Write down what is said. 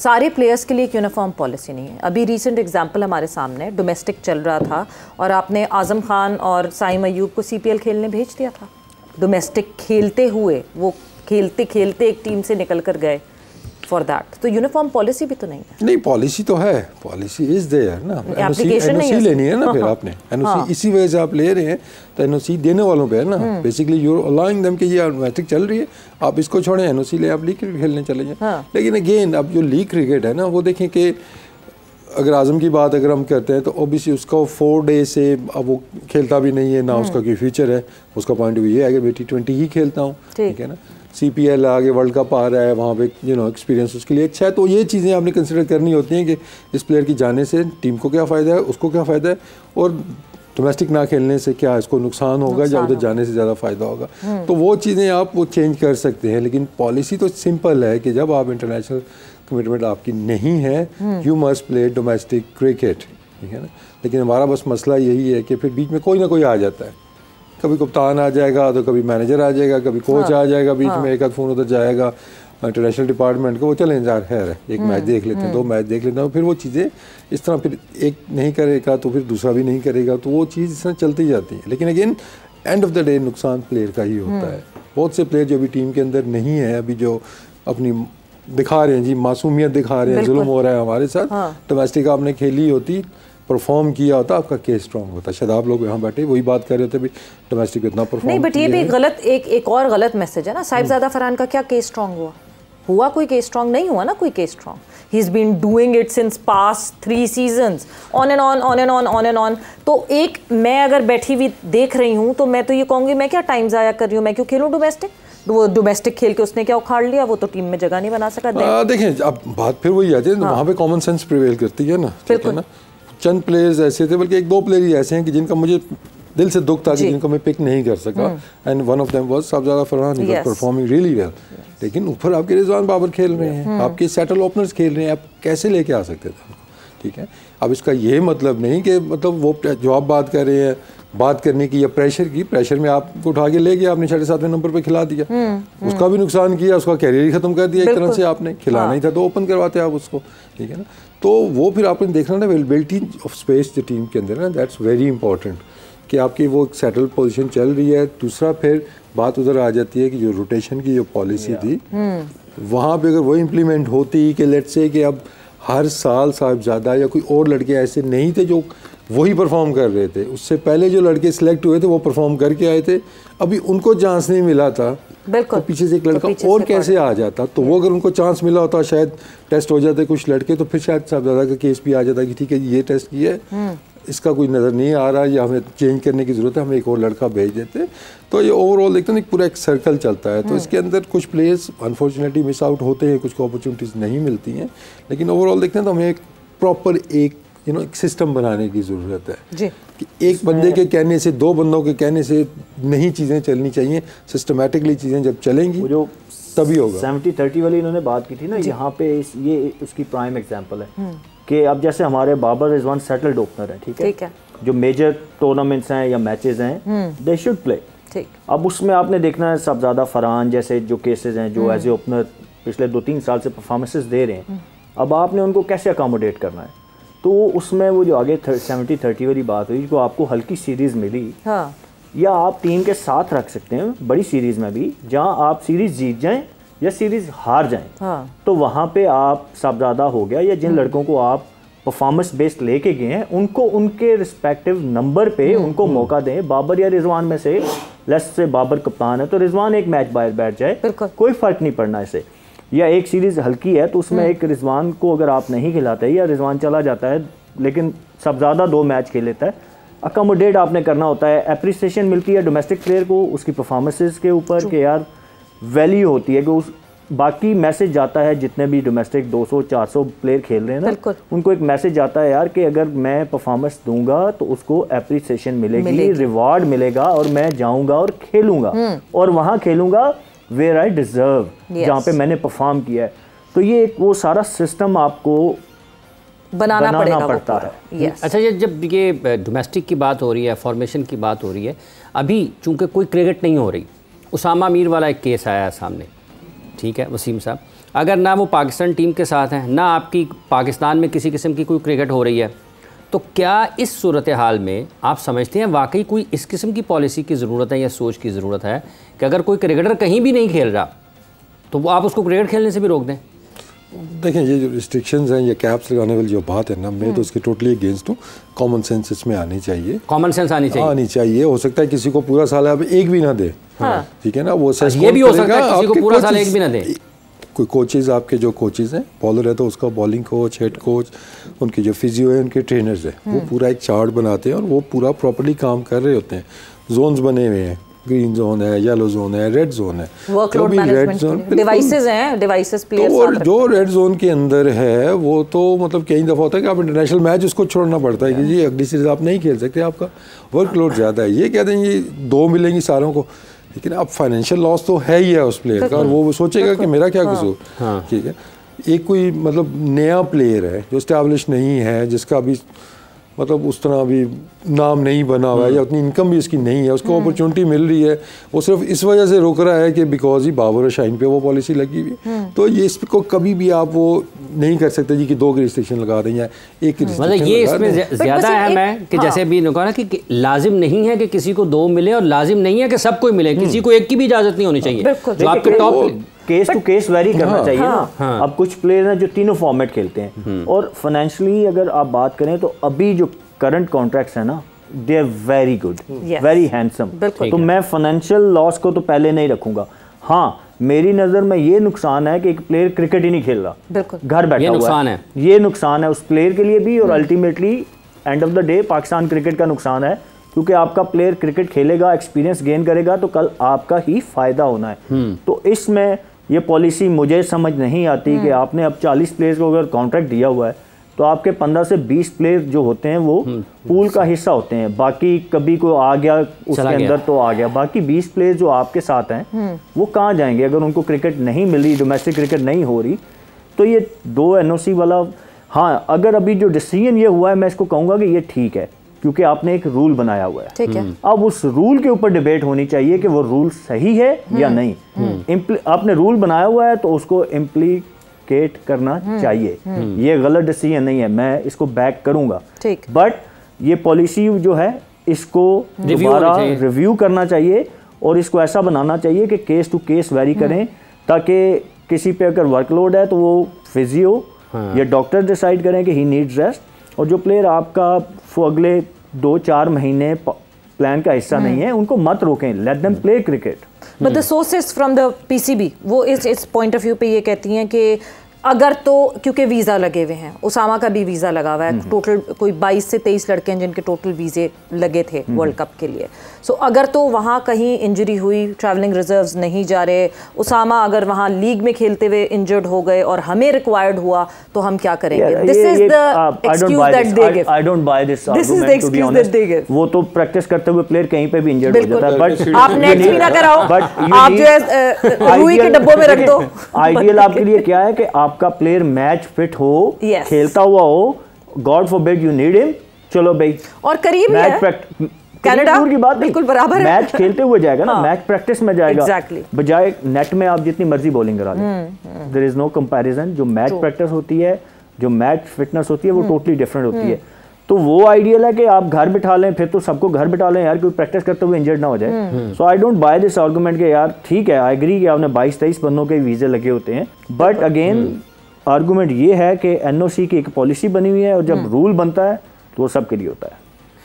सारे प्लेयर्स के लिए एक यूनिफॉर्म पॉलिसी नहीं है। अभी रीसेंट एग्जांपल हमारे सामने, डोमेस्टिक चल रहा था और आपने आजम खान और साइम अयूब को CPL खेलने भेज दिया था। डोमेस्टिक खेलते हुए वो खेलते खेलते एक टीम से निकल कर गए फॉर दैट। तो यूनिफॉर्म पॉलिसी भी तो नहीं है। नहीं, पॉलिसी तो है, पॉलिसी इज देयर ना। एनओसी लेनी है ना, फिर आपने एनओसी इसी वजह से आप ले रहे हैं, तो एनओसी देने वालों पे है ना। Basically you are allowing them कि ये मैच चल रही है, आप इसको छोड़ें, एनओसी ले आप लीग क्रिकेट खेलने चले जाएं। लेकिन अगेन अब जो लीग क्रिकेट है ना, वो देखें कि अगर आजम की बात अगर हम करते हैं तो ओबियसली उसका 4 डे से अब वो खेलता भी नहीं है ना, उसका कोई फ्यूचर है। उसका पॉइंट ऑफ व्यू ये है कि मैं T20 ही खेलता हूँ, ठीक है ना। CPL आगे वर्ल्ड कप आ रहा है, वहाँ पे एक्सपीरियंस उसके लिए अच्छा है। तो ये चीज़ें आपने कंसिडर करनी होती हैं कि इस प्लेयर की जाने से टीम को क्या फ़ायदा है, उसको क्या फ़ायदा है, और डोमेस्टिक ना खेलने से क्या इसको नुकसान होगा या उधर जाने से ज़्यादा फ़ायदा होगा। तो वो चीज़ें आप वो चेंज कर सकते हैं। लेकिन पॉलिसी तो सिंपल है कि जब आप इंटरनेशनल कमिटमेंट आपकी नहीं है, you must play domestic cricket, ठीक है ना। लेकिन हमारा बस मसला यही है कि फिर बीच में कोई ना कोई आ जाता है। कभी कप्तान आ जाएगा, तो कभी मैनेजर आ जाएगा, कभी कोच आ जाएगा, बीच में एक आध फ़ोन उधर जाएगा इंटरनेशनल डिपार्टमेंट को, वो चलें यार है एक मैच देख लेते हैं, 2 मैच देख लेते हैं। फिर वो चीज़ें इस तरह, फिर एक नहीं करेगा तो फिर दूसरा भी नहीं करेगा, तो वो चीज़ इस तरह चलती जाती है। लेकिन again end of the day नुकसान प्लेयर का ही होता है। बहुत से प्लेयर जो अभी टीम के अंदर नहीं है, अभी जो अपनी दिखा रहे हैं जी, मासूमियत दिखा रहे हैं, जुल्म हो रहा है हमारे साथ। डोमेस्टिक आपने खेली होती, परफॉर्म किया होता, आपका केस स्ट्रॉन्ग होता। शायद आप लोग यहाँ बैठे वही बात कर रहे थे भी डोमेस्टिक इतना परफॉर्म नहीं, बट ये भी गलत एक और गलत मैसेज है ना। साहिबजादा फरहान का क्या केस स्ट्रॉन्ग हुआ कोई केस स्ट्रॉन्ग नहीं हुआ ना, कोई case strong. He is been doing it since past 3 seasons, on and on. तो एक मैं अगर बैठी हुई देख रही हूँ तो मैं तो ये कहूँगी मैं क्या टाइम ज़ाया कर रही हूँ, मैं क्यों खेलूँ डोमेस्टिक। वो डोमेस्टिक खेल के उसने क्या उखाड़ लिया, वो तो टीम में जगह नहीं बना सका। देखें अब बात फिर वही आती है, वहाँ पे कॉमन सेंस प्रिवेल करती है ना, ठीक है ना। चंद प्लेयर्स ऐसे थे, बल्कि 1-2 प्लेयर ही ऐसे हैं कि जिनका मुझे दिल से दुख था कि जिनको मैं पिक नहीं कर सका, and one of them was Sahibzada Farhan, he was performing really well. लेकिन ऊपर आपके रिजवान बाबर खेल रहे हैं, आपके सेटल ओपनर्स खेल रहे हैं, आप कैसे लेके आ सकते थे उनको, ठीक है। अब इसका ये मतलब नहीं कि मतलब वो जो आप बात कर रहे हैं बात करने की या प्रेशर में आपको उठा के ले गया, आपने 7.5वें नंबर पे खिला दिया, उसका भी नुकसान किया, उसका कैरियर ही खत्म कर दिया एक तरह से आपने। खिलाना ही था तो ओपन करवाते आप उसको, ठीक है ना। तो वो फिर आपने देखना ना, अवेलेबिलिटी ऑफ स्पेस जो टीम के अंदर ना, दैट्स वेरी इंपॉर्टेंट कि आपकी वो सेटल पोजीशन चल रही है। दूसरा फिर बात उधर आ जाती है कि जो रोटेशन की जो पॉलिसी थी, वहाँ पे अगर वो इम्प्लीमेंट होती कि लेट्स से कि अब हर साल साहिबजादा या कोई और लड़के ऐसे नहीं थे जो वही परफॉर्म कर रहे थे, उससे पहले जो लड़के सिलेक्ट हुए थे वो परफॉर्म करके आए थे, अभी उनको चांस नहीं मिला था, तो पीछे से एक लड़का तो और कैसे आ जाता। तो वो अगर उनको चांस मिला होता, शायद टेस्ट हो जाते कुछ लड़के, तो फिर शायद साहिबजादा का केस भी आ जाता कि ठीक है ये टेस्ट किया है, इसका कोई नज़र नहीं आ रहा या हमें चेंज करने की ज़रूरत है, हम एक और लड़का भेज देते। तो ये ओवरऑल देखते हैं पूरा एक सर्कल चलता है। तो इसके अंदर कुछ प्लेयर्स अनफॉर्चुनेटली मिस आउट होते हैं, कुछ को अपॉर्चुनिटीज़ नहीं मिलती हैं, लेकिन ओवरऑल देखते हैं तो हमें एक प्रॉपर एक सिस्टम बनाने की ज़रूरत है जी। कि एक बंदे के कहने से, 2 बंदों के कहने से नहीं चीज़ें चलनी चाहिए, सिस्टमेटिकली चीज़ें जब चलेंगी जो तभी होगा। 70-30 वाली इन्होंने बात की थी ना, यहाँ पे ये उसकी प्राइम एग्जांपल है कि अब जैसे हमारे बाबर रिजवान सेटल्ड ओपनर है, ठीक है, जो मेजर टूर्नामेंट्स हैं या मैचेस हैं, दे शुड प्ले। अब उसमें आपने देखना है साहिबजादा फरहान जैसे जो केसेस हैं, जो एज ए ओपनर पिछले 2-3 साल से परफॉर्मेंसेस दे रहे हैं, अब आपने उनको कैसे अकोमोडेट करना है। तो उसमें वो जो आगे 70-30 वाली बात हुई, जो आपको हल्की सीरीज़ मिली, या आप टीम के साथ रख सकते हैं बड़ी सीरीज़ में भी, जहां आप सीरीज़ जीत जाएं या सीरीज़ हार जाएं, तो वहां पे आप साहिबजादा हो गया या जिन लड़कों को आप परफॉर्मेंस बेस्ड लेके गए हैं, उनको उनके रिस्पेक्टिव नंबर पे उनको मौका दें। बाबर या रिजवान में से, लेट्स से बाबर कप्तान है तो रिजवान एक मैच बाहर बैठ जाए, कोई फ़र्क नहीं पड़ना इसे। या एक सीरीज़ हल्की है तो उसमें एक रिजवान को अगर आप नहीं खिलाते या रिजवान चला जाता है लेकिन साहिबजादा 2 मैच खेल लेता है, अकोमोडेट आपने करना होता है। एप्रिसिएशन मिलती है डोमेस्टिक प्लेयर को उसकी परफॉर्मेंसेस के ऊपर कि यार वैल्यू होती है कि उस बाकी मैसेज जाता है, जितने भी डोमेस्टिक 200-400 प्लेयर खेल रहे हैं ना, उनको एक मैसेज आता है यार कि अगर मैं परफॉर्मेंस दूंगा तो उसको एप्रिसिएशन मिलेगी, रिवार्ड मिलेगा और मैं जाऊंगा और खेलूंगा और वहाँ खेलूंगा वेयर आई डिजर्व, जहाँ पे मैंने परफॉर्म किया है। तो ये एक वो सारा सिस्टम आपको बनाना पड़ता है। अच्छा, जब ये डोमेस्टिक की बात हो रही है, फॉर्मेशन की बात हो रही है, अभी चूंकि कोई क्रिकेट नहीं हो रही, उसामा मीर वाला एक केस आया है सामने, ठीक है वसीम साहब, अगर ना वो पाकिस्तान टीम के साथ हैं, ना आपकी पाकिस्तान में किसी किस्म की कोई क्रिकेट हो रही है, तो क्या इस सूरत हाल में आप समझते हैं वाकई कोई इस किस्म की पॉलिसी की ज़रूरत है या सोच की ज़रूरत है कि अगर कोई क्रिकेटर कहीं भी नहीं खेल रहा तो वो आप उसको क्रिकेट खेलने से भी रोक दें? देखें, ये जो रिस्ट्रिक्शंस हैं, ये कैप्स लगाने वाली जो बात है ना, मैं तो उसके टोटली अगेंस्ट हूँ। कॉमन सेंस इसमें आनी चाहिए, कॉमन सेंस आनी चाहिए। हो सकता है किसी को पूरा साल अब एक भी ना दे, ठीक है ना, वो ये भी हो सकता है किसी को पूरा साल एक भी ना दे। कोई कोचेज़, आपके जो कोचेज़ हैं, बॉलर है तो उसका बॉलिंग कोच, हेड कोच, उनके जो फिजियो है, उनके ट्रेनर्स हैं, वो पूरा एक चार्ट बनाते हैं और वो पूरा प्रॉपर्ली काम कर रहे होते हैं। जोन्स बने हुए हैं, ग्रीन जोन है, येलो जोन है, रेड जोन है, वर्कलोड मैनेजमेंट डिवाइसेस हैं, डिवाइसेस प्लेयर्स और जो रेड जोन के अंदर है वो तो मतलब कई दफ़ा होता है कि आप इंटरनेशनल मैच उसको छोड़ना पड़ता है कि जी अगली सीरीज आप नहीं खेल सकते, आपका वर्कलोड ज़्यादा है। ये कहते हैं ये 2 मिलेंगी सारों को, लेकिन अब फाइनेंशियल लॉस तो है ही है उस प्लेयर का, और वो सोचेगा कि मेरा क्या कसूर, ठीक है। एक कोई मतलब नया प्लेयर है जो एस्टैब्लिश नहीं है, जिसका अभी मतलब उस तरह अभी नाम नहीं बना हुआ है या उतनी इनकम भी उसकी नहीं है, उसको अपॉर्चुनिटी मिल रही है, वो सिर्फ इस वजह से रोक रहा है कि बिकॉज ही बाबर और शाइन पे वो पॉलिसी लगी हुई, तो ये इसको कभी भी आप वो नहीं कर सकते जी कि 2 की रिस्ट्रिक्शन लगा दें या 1 की रिस्ट्रिक्शन। मतलब ये इसमें ज़्यादा अहम है कि जैसे भी कहा ना कि लाजिम नहीं है कि किसी को 2 मिले और लाजिम नहीं है कि सबको मिले, किसी को 1 की भी इजाज़त नहीं होनी चाहिए। जो आपके top case to case very करना चाहिए ना। अब कुछ प्लेयर हैं जो तीनों फॉर्मेट खेलते हैं, और फाइनेंशियली अगर आप बात करें तो अभी जो करंट कॉन्ट्रैक्ट्स हैं ना, they are very good, very handsome. तो मैं फाइनेंशियल लॉस को तो पहले नहीं रखूंगा। हाँ, मेरी नज़र में ये नुकसान है कि एक प्लेयर क्रिकेट ही नहीं खेल रहा, घर बैठा हुआ है। ये नुकसान है उस प्लेयर के लिए भी, और ultimately end of the day Pakistan cricket का नुकसान है, क्योंकि आपका प्लेयर क्रिकेट खेलेगा, एक्सपीरियंस गेन करेगा, तो कल आपका ही फायदा होना है। तो इसमें ये पॉलिसी मुझे समझ नहीं आती कि आपने अब 40 प्लेयर्स को अगर कॉन्ट्रैक्ट दिया हुआ है तो आपके 15 से 20 प्लेयर जो होते हैं वो पूल का हिस्सा होते हैं, बाकी कभी कोई आ गया उसके अंदर तो आ गया, बाकी 20 प्लेयर जो आपके साथ हैं वो कहाँ जाएंगे अगर उनको क्रिकेट नहीं मिल रही, डोमेस्टिक क्रिकेट नहीं हो रही। तो ये 2 NOC वाला, हाँ, अगर अभी जो डिसीजन ये हुआ है मैं इसको कहूँगा कि ये ठीक है, क्योंकि आपने एक रूल बनाया हुआ है, ठीक है। अब उस रूल के ऊपर डिबेट होनी चाहिए कि वो रूल सही है या नहीं। आपने रूल बनाया हुआ है तो उसको इम्प्लीकेट करना चाहिए। ये गलत डिसीजन नहीं है, मैं इसको बैक करूंगा, बट ये पॉलिसी जो है इसको दोबारा रिव्यू करना चाहिए और इसको ऐसा बनाना चाहिए कि केस टू केस वेरी करें, ताकि किसी पे अगर वर्कलोड है तो वो फिजियो या डॉक्टर डिसाइड करें कि ही नीड्स रेस्ट, और जो प्लेयर आपका वो अगले 2-4 महीने प्लान का हिस्सा नहीं है उनको मत रोकें, let them play cricket. But the sources from the PCB वो इस पॉइंट ऑफ व्यू पे ये कहती हैं कि अगर तो क्योंकि वीज़ा लगे हुए हैं, उसामा का भी वीज़ा लगा हुआ है, टोटल कोई 22 से 23 लड़के हैं जिनके टोटल वीज़े लगे थे वर्ल्ड कप के लिए। सो अगर तो वहाँ कहीं इंजरी हुई, ट्रैवलिंग रिजर्व्स नहीं जा रहे, उसामा अगर वहाँ लीग में खेलते हुए इंजर्ड हो गए और हमें रिक्वायर्ड हुआ तो हम क्या करेंगे? This is the excuse that they give. I don't buy this this is the excuse that they give. वो तो प्रैक्टिस करते हुए प्लेयर कहीं पे भी इंजर्ड हो जाता है, बट आप नेक्स्ट भी ना कराओ, आप जो है रुई के डब्बों में रख दो। आइडियल आपके लिए क्या है कि आपका प्लेयर मैच फिट हो, खेलता हुआ हो, God forbid you need him, चलो भाई, और करीब है कनाडा की बात बिल्कुल बराबर है, मैच खेलते हुए जाएगा ना, मैच प्रैक्टिस में जाएगा, बजाय नेट में आप जितनी मर्जी बॉलिंग करा लें। There is no comparison. जो मैच प्रैक्टिस होती है, जो मैच फिटनेस होती है, वो टोटली डिफरेंट होती है। तो वो आइडियल है कि आप घर बिठा लें, फिर तो सबको घर बिठा लें यार, कोई प्रैक्टिस करते हुए इंजर्ड ना हो जाए। So I don't buy this argument के यार ठीक है, आई एग्री कि आपने 22-23 बंदों के वीजे लगे होते हैं, बट अगेन आर्गुमेंट ये है कि NOC की एक पॉलिसी बनी हुई है और जब रूल बनता है तो वो सबके लिए होता है।